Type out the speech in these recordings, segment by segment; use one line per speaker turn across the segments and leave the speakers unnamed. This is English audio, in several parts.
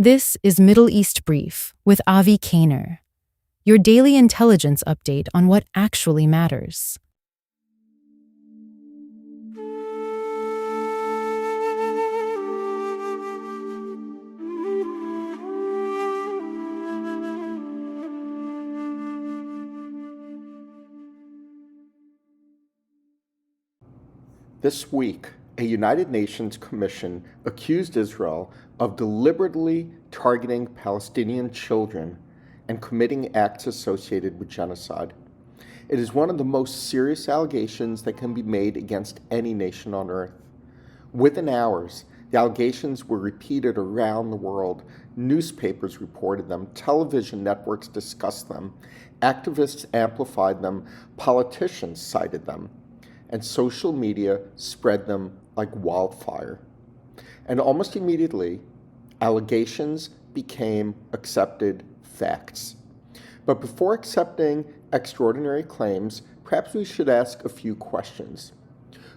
This is Middle East Brief with Avi Kaner, your daily intelligence update on what actually matters.
This week, a United Nations commission accused Israel of deliberately targeting Palestinian children and committing acts associated with genocide. It is one of the most serious allegations that can be made against any nation on earth. Within hours, the allegations were repeated around the world. Newspapers reported them, television networks discussed them, activists amplified them, politicians cited them, and social media spread them like wildfire. And almost immediately, allegations became accepted facts. But before accepting extraordinary claims, perhaps we should ask a few questions.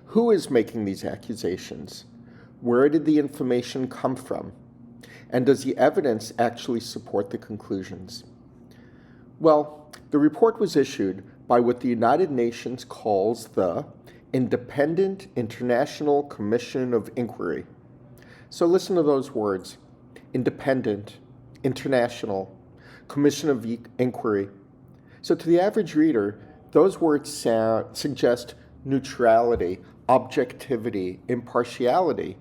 Who is making these accusations? Where did the information come from? And does the evidence actually support the conclusions? Well, the report was issued by what the United Nations calls the Independent International Commission of Inquiry. So listen to those words: independent, international, commission of inquiry. So to the average reader, those words suggest neutrality, objectivity, impartiality.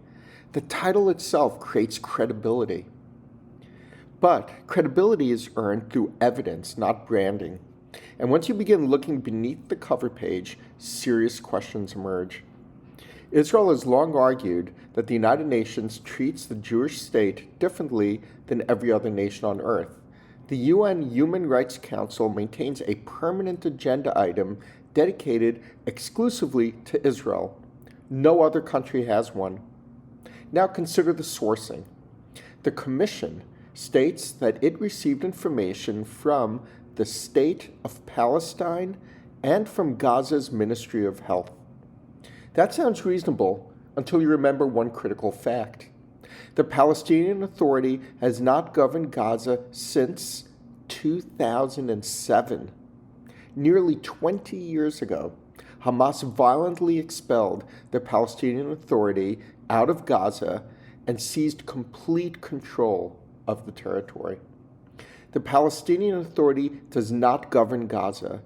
The title itself creates credibility. But credibility is earned through evidence, not branding. And once you begin looking beneath the cover page, serious questions emerge. Israel has long argued that the United Nations treats the Jewish state differently than every other nation on earth. The UN Human Rights Council maintains a permanent agenda item dedicated exclusively to Israel. No other country has one. Now consider the sourcing. The Commission states that it received information from the State of Palestine and from Gaza's Ministry of Health. That sounds reasonable until you remember one critical fact. The Palestinian Authority has not governed Gaza since 2007. Nearly 20 years ago, Hamas violently expelled the Palestinian Authority out of Gaza and seized complete control of the territory. The Palestinian Authority does not govern Gaza.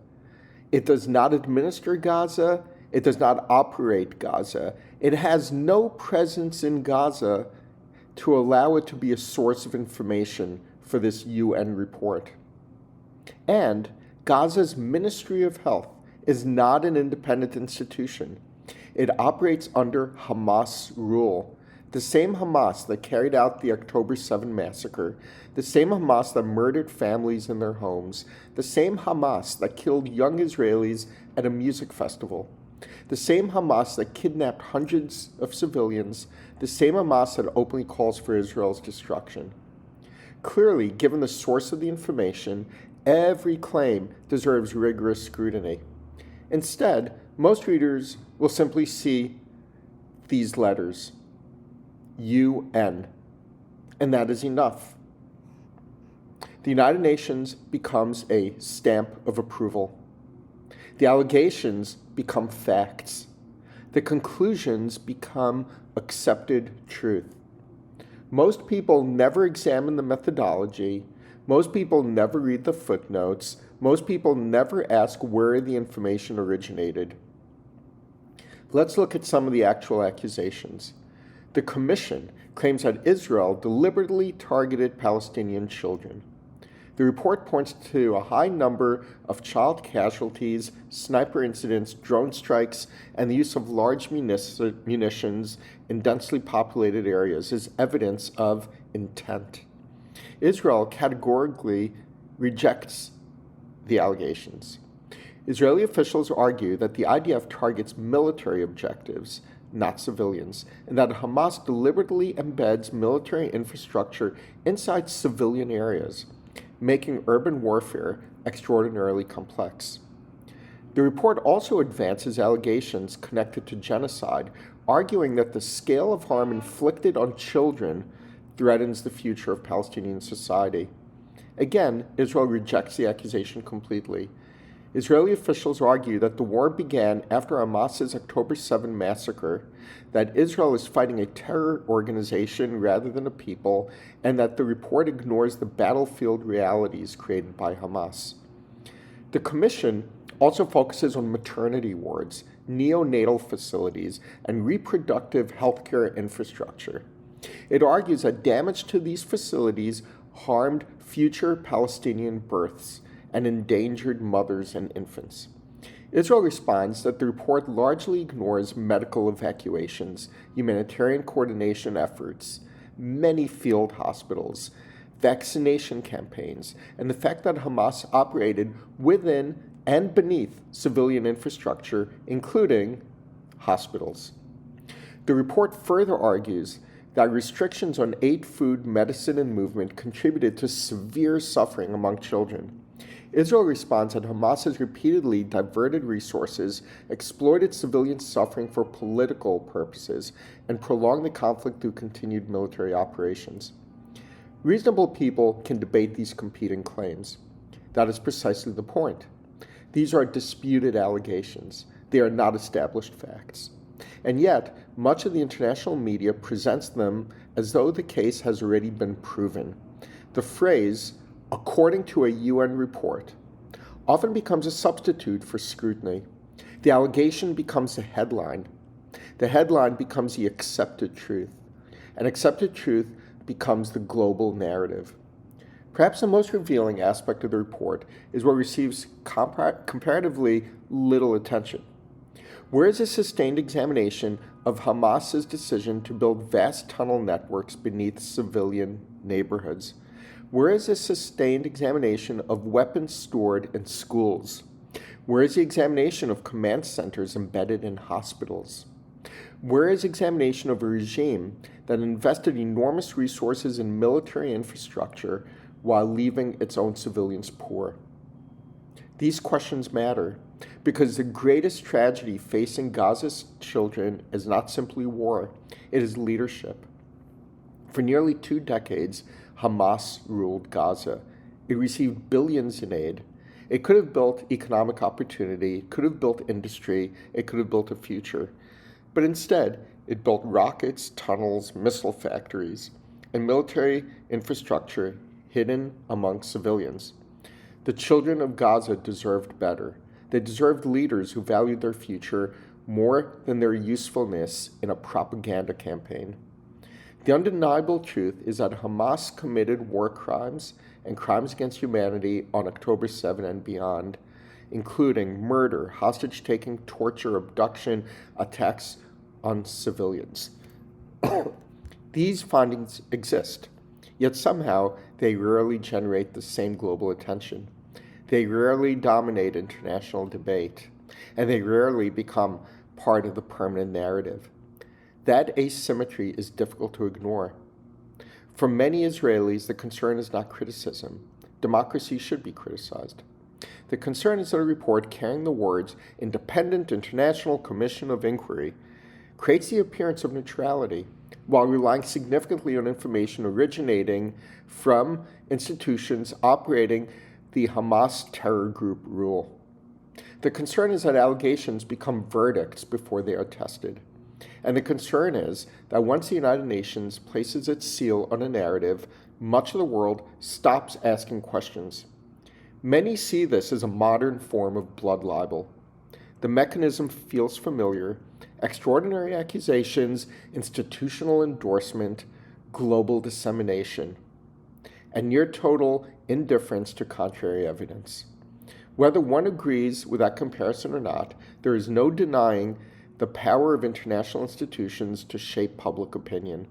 It does not administer Gaza. It does not operate Gaza. It has no presence in Gaza to allow it to be a source of information for this UN report. And Gaza's Ministry of Health is not an independent institution. It operates under Hamas rule. The same Hamas that carried out the October 7 massacre, the same Hamas that murdered families in their homes, the same Hamas that killed young Israelis at a music festival, the same Hamas that kidnapped hundreds of civilians, the same Hamas that openly calls for Israel's destruction. Clearly, given the source of the information, every claim deserves rigorous scrutiny. Instead, most readers will simply see these letters: UN, and that is enough. The United Nations becomes a stamp of approval. The allegations become facts. The conclusions become accepted truth. Most people never examine the methodology. Most people never read the footnotes. Most people never ask where the information originated. Let's look at some of the actual accusations. The Commission claims that Israel deliberately targeted Palestinian children. The report points to a high number of child casualties, sniper incidents, drone strikes, and the use of large munitions in densely populated areas as evidence of intent. Israel categorically rejects the allegations. Israeli officials argue that the IDF targets military objectives, not civilians, and that Hamas deliberately embeds military infrastructure inside civilian areas, making urban warfare extraordinarily complex. The report also advances allegations connected to genocide, arguing that the scale of harm inflicted on children threatens the future of Palestinian society. Again, Israel rejects the accusation completely. Israeli officials argue that the war began after Hamas's October 7 massacre, that Israel is fighting a terror organization rather than a people, and that the report ignores the battlefield realities created by Hamas. The commission also focuses on maternity wards, neonatal facilities, and reproductive healthcare infrastructure. It argues that damage to these facilities harmed future Palestinian births and endangered mothers and infants. Israel responds that the report largely ignores medical evacuations, humanitarian coordination efforts, many field hospitals, vaccination campaigns, and the fact that Hamas operated within and beneath civilian infrastructure, including hospitals. The report further argues that restrictions on aid, food, medicine, and movement contributed to severe suffering among children. Israel responds that Hamas has repeatedly diverted resources, exploited civilian suffering for political purposes, and prolonged the conflict through continued military operations. Reasonable people can debate these competing claims. That is precisely the point. These are disputed allegations. They are not established facts. And yet, much of the international media presents them as though the case has already been proven. The phrase, according to a UN report, often becomes a substitute for scrutiny. The allegation becomes the headline. The headline becomes the accepted truth. And accepted truth becomes the global narrative. Perhaps the most revealing aspect of the report is what receives comparatively little attention. Where is a sustained examination of Hamas's decision to build vast tunnel networks beneath civilian neighborhoods? Where is a sustained examination of weapons stored in schools? Where is the examination of command centers embedded in hospitals? Where is examination of a regime that invested enormous resources in military infrastructure while leaving its own civilians poor? These questions matter because the greatest tragedy facing Gaza's children is not simply war, it is leadership. For nearly 2 decades, Hamas ruled Gaza. It received billions in aid. It could have built economic opportunity, it could have built industry, it could have built a future. But instead, it built rockets, tunnels, missile factories, and military infrastructure hidden among civilians. The children of Gaza deserved better. They deserved leaders who valued their future more than their usefulness in a propaganda campaign. The undeniable truth is that Hamas committed war crimes and crimes against humanity on October 7 and beyond, including murder, hostage-taking, torture, abduction, attacks on civilians. These findings exist, yet somehow they rarely generate the same global attention. They rarely dominate international debate, and they rarely become part of the permanent narrative. That asymmetry is difficult to ignore. For many Israelis, the concern is not criticism. Democracy should be criticized. The concern is that a report carrying the words Independent International Commission of Inquiry creates the appearance of neutrality while relying significantly on information originating from institutions operating the Hamas terror group rule. The concern is that allegations become verdicts before they are tested. And the concern is that once the United Nations places its seal on a narrative, much of the world stops asking questions. Many see this as a modern form of blood libel. The mechanism feels familiar: extraordinary accusations, institutional endorsement, global dissemination, and near total indifference to contrary evidence. Whether one agrees with that comparison or not, there is no denying the power of international institutions to shape public opinion.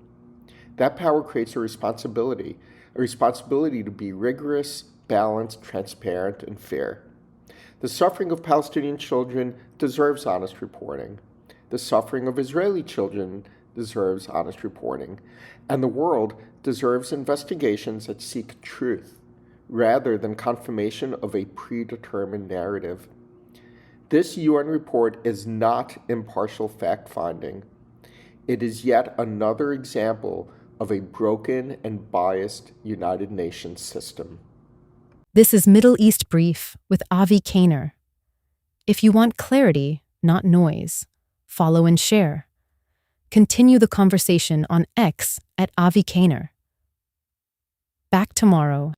That power creates a responsibility to be rigorous, balanced, transparent, and fair. The suffering of Palestinian children deserves honest reporting. The suffering of Israeli children deserves honest reporting. And the world deserves investigations that seek truth, rather than confirmation of a predetermined narrative. This UN report is not impartial fact-finding. It is yet another example of a broken and biased United Nations system.
This is Middle East Brief with Avi Kaner. If you want clarity, not noise, follow and share. Continue the conversation on X at Avi Kaner. Back tomorrow